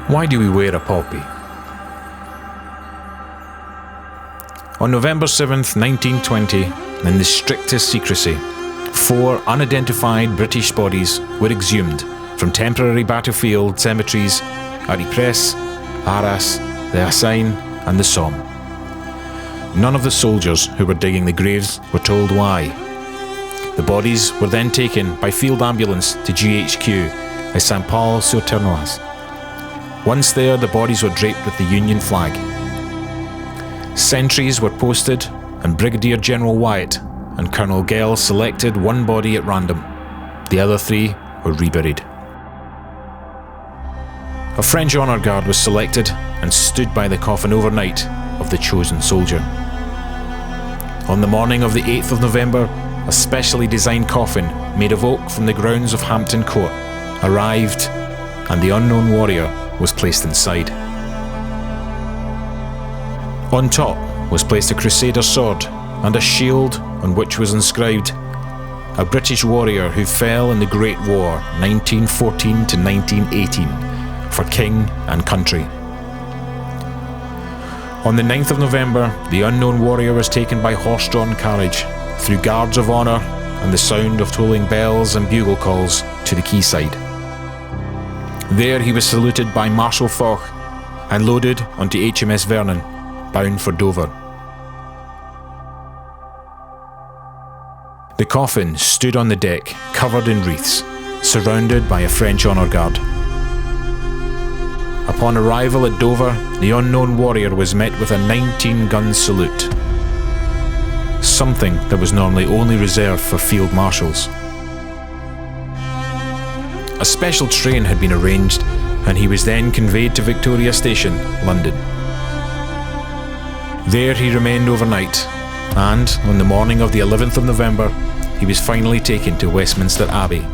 Why do we wear a poppy? On November 7th, 1920, in the strictest secrecy, 4 unidentified British bodies were exhumed from temporary battlefield cemeteries at Ypres, Arras, the Aisne and the Somme. None of the soldiers who were digging the graves were told why. The bodies were then taken by field ambulance to GHQ at Saint-Paul-sur-Ternoise. Once there, the bodies were draped with the Union flag. Sentries were posted, and Brigadier General Wyatt and Colonel Gell selected one body at random. The other 3 were reburied. A French honour guard was selected and stood by the coffin overnight of the chosen soldier. On the morning of the 8th of November, a specially designed coffin made of oak from the grounds of Hampton Court arrived, and the unknown warrior was placed inside. On top was placed a crusader sword and a shield on which was inscribed, "A British warrior who fell in the Great War 1914 to 1918 for king and country." On the 9th of November, the unknown warrior was taken by horse-drawn carriage through guards of honour and the sound of tolling bells and bugle calls to the quayside. There he was saluted by Marshal Foch and loaded onto HMS Vernon, bound for Dover. The coffin stood on the deck, covered in wreaths, surrounded by a French honour guard. Upon arrival at Dover, the unknown warrior was met with a 19-gun salute, something that was normally only reserved for field marshals. A special train had been arranged, and he was then conveyed to Victoria Station, London. There he remained overnight, and on the morning of the 11th of November, he was finally taken to Westminster Abbey.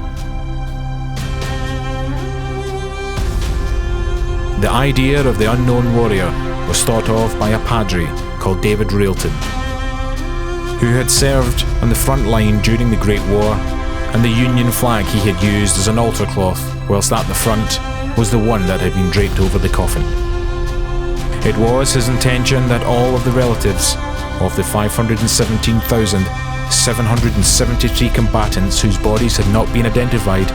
The idea of the unknown warrior was thought of by a padre called David Railton, who had served on the front line during the Great War, and the Union flag he had used as an altar cloth whilst at the front was the one that had been draped over the coffin. It was his intention that all of the relatives of the 517,773 combatants whose bodies had not been identified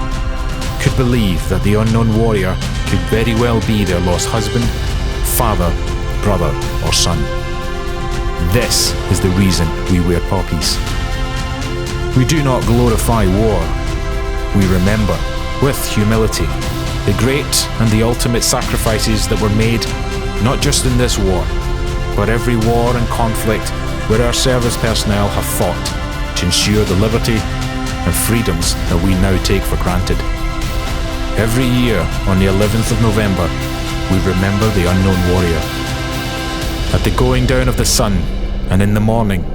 could believe that the unknown warrior could very well be their lost husband, father, brother or son. This is the reason we wear poppies. We do not glorify war. We remember, with humility, the great and the ultimate sacrifices that were made not just in this war, but every war and conflict where our service personnel have fought to ensure the liberty and freedoms that we now take for granted. Every year on the 11th of November, we remember the unknown warrior. At the going down of the sun and in the morning,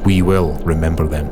we will remember them.